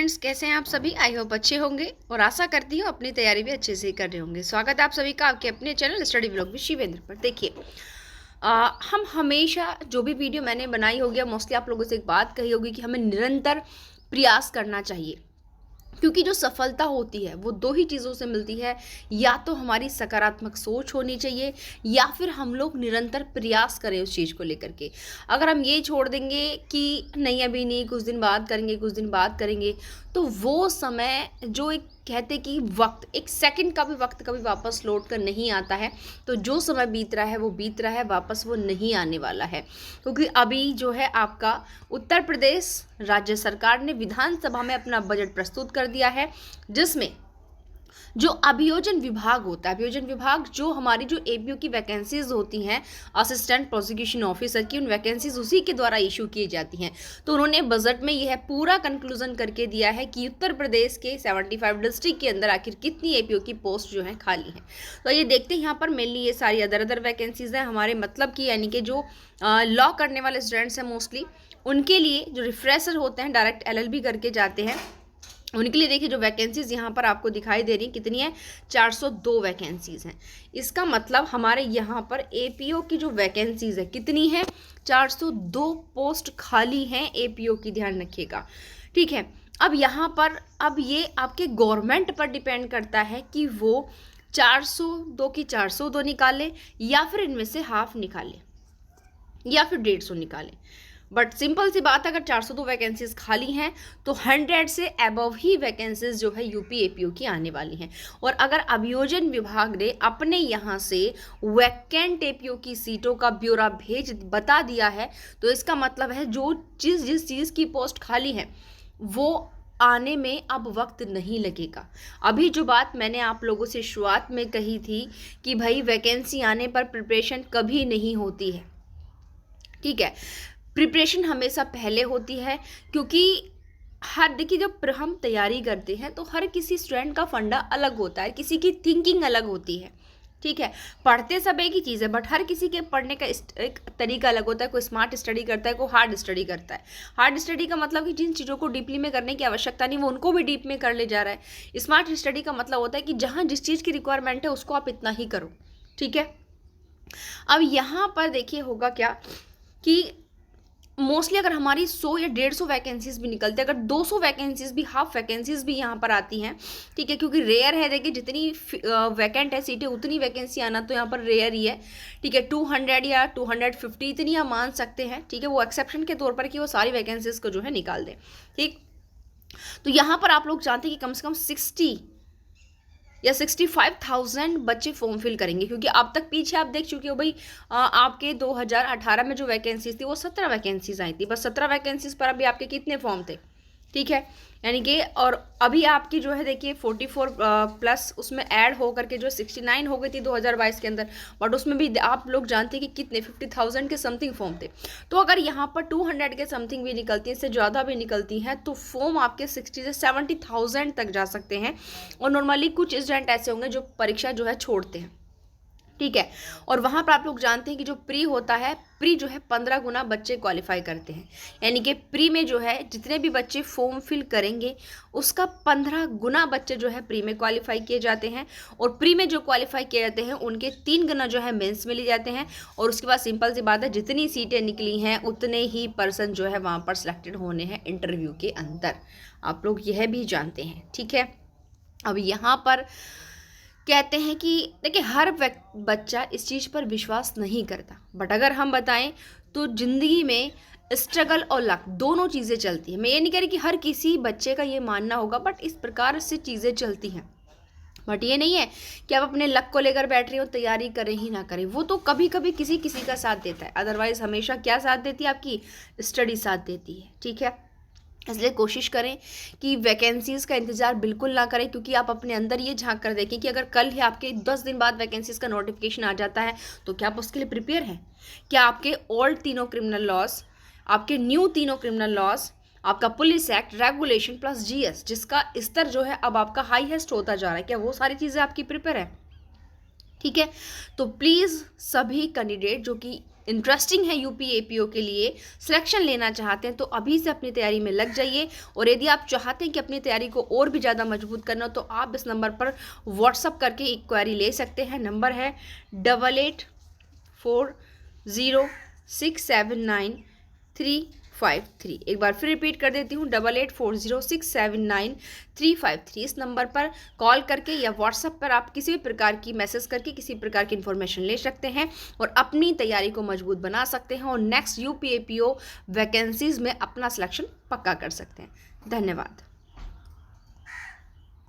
Friends, कैसे हैं आप सभी। आई होप अच्छे होंगे और आशा करती हूँ अपनी तैयारी भी अच्छे से कर रहे होंगे। स्वागत है आप सभी का आपके अपने चैनल स्टडी व्लॉग में शिवेंद्र पर। देखिए, हम हमेशा जो भी वीडियो मैंने बनाई होगी, मोस्टली आप लोगों से एक बात कही होगी कि हमें निरंतर प्रयास करना चाहिए, क्योंकि जो सफलता होती है वो दो ही चीज़ों से मिलती है। या तो हमारी सकारात्मक सोच होनी चाहिए, या फिर हम लोग निरंतर प्रयास करें उस चीज़ को लेकर के। अगर हम ये छोड़ देंगे कि नहीं अभी नहीं, कुछ दिन बाद करेंगे, कुछ दिन बाद करेंगे, तो वो समय जो एक कहते कि वक्त, एक सेकंड का भी वक्त कभी वापस लौट कर नहीं आता है। तो जो समय बीत रहा है वो बीत रहा है, वापस वो नहीं आने वाला है। क्योंकि अभी जो है आपका उत्तर प्रदेश राज्य सरकार ने विधानसभा में अपना बजट प्रस्तुत कर दिया है, जिसमें जो अभियोजन विभाग होता है, अभियोजन विभाग जो हमारी जो एपीओ की वैकेंसीज होती हैं, असिस्टेंट प्रोसिक्यूशन ऑफिसर की, उन वैकेंसीज उसी के द्वारा इशू की जाती हैं। तो उन्होंने बजट में यह पूरा कंक्लूजन करके दिया है कि उत्तर प्रदेश के 75 डिस्ट्रिक्ट के अंदर आखिर कितनी एपीओ की पोस्ट जो है खाली है। तो ये देखते हैं, यहाँ पर मेनली ये सारी अदर वैकेंसीज हैं हमारे, मतलब कि यानी कि जो लॉ करने वाले स्टूडेंट्स हैं मोस्टली, उनके लिए जो रिफ्रेशर होते हैं, डायरेक्ट एलएलबी करके जाते हैं, उनके लिए देखिए जो वैकेंसीज यहाँ पर आपको दिखाई दे रही हैं कितनी है, 402 वैकेंसीज हैं। इसका मतलब हमारे यहाँ पर एपीओ की जो वैकेंसीज है कितनी है, 402 पोस्ट खाली हैं एपीओ की, ध्यान रखिएगा, ठीक है। अब यहाँ पर अब ये आपके गवर्नमेंट पर डिपेंड करता है कि वो 402 की 402 निकाले, या फिर इनमें से हाफ निकाले, या फिर 150 निकाले। बट सिंपल सी बात है, अगर 402 वैकेंसीज खाली हैं तो 100 से अबव ही वैकेंसीज जो है यूपी एपीओ की आने वाली हैं। और अगर अभियोजन विभाग ने अपने यहाँ से वैकेंट एपीओ की सीटों का ब्यौरा बता दिया है, तो इसका मतलब है जो जिस चीज़ की पोस्ट खाली है वो आने में अब वक्त नहीं लगेगा। अभी जो बात मैंने आप लोगों से शुरुआत में कही थी कि भाई वैकेंसी आने पर प्रिपरेशन कभी नहीं होती है, ठीक है, प्रिपरेशन हमेशा पहले होती है। क्योंकि हर देखिए, जब हम तैयारी करते हैं तो हर किसी स्टूडेंट का फंडा अलग होता है, किसी की थिंकिंग अलग होती है, ठीक है। पढ़ते सब एक ही चीज़ है, बट हर किसी के पढ़ने का एक तरीका अलग होता है। कोई स्मार्ट स्टडी करता है, कोई हार्ड स्टडी करता है। हार्ड स्टडी का मतलब कि जिन चीज़ों को डीपली में करने की आवश्यकता नहीं, वो उनको भी डीप में कर ले जा रहा है। स्मार्ट स्टडी का मतलब होता है कि जहाँ जिस चीज़ की रिक्वायरमेंट है उसको आप इतना ही करो, ठीक है। अब यहाँ पर देखिए होगा क्या कि मोस्टली अगर हमारी 100 या 150 वैकेंसीज भी निकलते हैं, अगर 200 वैकेंसीज भी, हाफ वैकेंसीज भी यहाँ पर आती हैं, ठीक है, क्योंकि रेयर है, देखिए जितनी वैकेंट है सीटें उतनी वैकेंसी आना तो यहाँ पर रेयर ही है, ठीक है। 200 या 250 इतनी हम मान सकते हैं, ठीक है, वो एक्सेप्शन के तौर पर कि वो सारी वैकेंसीज को जो है निकाल दें, ठीक। तो यहाँ पर आप लोग जानते हैं कि कम से कम 60 या 65,000 बच्चे फॉर्म फिल करेंगे, क्योंकि अब तक पीछे आप देख चुके हो भाई, आपके 2018 में जो वैकेंसीज थी वो 17 वैकेंसीज आई थी, बस 17 वैकेंसीज पर अभी आपके कितने फॉर्म थे, ठीक है, यानी कि और अभी आपकी जो है देखिए 44 प्लस उसमें ऐड हो करके जो 69 हो गई थी 2022 के अंदर। बट उसमें भी आप लोग जानते हैं कि कितने 50,000 के समथिंग फॉर्म थे। तो अगर यहाँ पर 200 के समथिंग भी निकलती हैं, इससे ज़्यादा भी निकलती हैं, तो फॉर्म आपके 60 से 70,000 तक जा सकते हैं। और नॉर्मली कुछ स्टूडेंट ऐसे होंगे जो परीक्षा जो है छोड़ते हैं, ठीक है। और वहाँ पर आप लोग जानते हैं कि जो प्री होता है, प्री जो है 15 गुना बच्चे क्वालिफाई करते हैं, यानी कि प्री में जो है जितने भी बच्चे फॉर्म फिल करेंगे उसका 15 गुना बच्चे जो है प्री में क्वालिफाई किए जाते हैं। और प्री में जो क्वालिफाई किए जाते हैं उनके 3 गुना जो है मेंस में लिए जाते हैं। और उसके बाद सिंपल सी बात है, जितनी सीटें निकली हैं उतने ही पर्सन जो है वहाँ पर सिलेक्टेड होने हैं इंटरव्यू के अंदर, आप लोग यह भी जानते हैं, ठीक है। अब यहाँ पर कहते हैं कि देखिए हर बच्चा इस चीज़ पर विश्वास नहीं करता, बट अगर हम बताएं तो ज़िंदगी में स्ट्रगल और लक दोनों चीज़ें चलती हैं। मैं ये नहीं कह रही कि हर किसी बच्चे का ये मानना होगा, बट इस प्रकार से चीज़ें चलती हैं। बट ये नहीं है कि आप अपने लक को लेकर बैठ रहे हो, तैयारी करें ही ना करें, वो तो कभी कभी किसी किसी का साथ देता है, अदरवाइज हमेशा क्या साथ देती है, आपकी स्टडी साथ देती है, ठीक है। इसलिए कोशिश करें कि वैकेंसीज़ का इंतज़ार बिल्कुल ना करें, क्योंकि आप अपने अंदर ये झांक कर देखें कि अगर कल ही आपके 10 दिन बाद वैकेंसीज़ का नोटिफिकेशन आ जाता है तो क्या आप उसके लिए प्रिपेयर हैं? क्या आपके ओल्ड तीनों क्रिमिनल लॉज, आपके न्यू तीनों क्रिमिनल लॉज, आपका police act, regulation plus GS, जिसका स्तर जो है अब आपका हाईएस्ट होता जा रहा है, क्या वो सारी चीज़ें आपकी प्रिपेयर है? ठीक है। तो प्लीज़ सभी कैंडिडेट जो कि इंटरेस्टिंग है यूपीएपीओ के लिए, सिलेक्शन लेना चाहते हैं तो अभी से अपनी तैयारी में लग जाइए। और यदि आप चाहते हैं कि अपनी तैयारी को और भी ज़्यादा मजबूत करना हो तो आप इस नंबर पर व्हाट्सअप करके एक क्वेरी ले सकते हैं। नंबर है 8840679353। एक बार फिर रिपीट कर देती हूँ, 8840679353। इस नंबर पर कॉल करके या व्हाट्सएप पर आप किसी भी प्रकार की मैसेज करके किसी प्रकार की इन्फॉर्मेशन ले सकते हैं और अपनी तैयारी को मजबूत बना सकते हैं और नेक्स्ट यूपीएपीओ वैकेंसीज में अपना सिलेक्शन पक्का कर सकते हैं। धन्यवाद।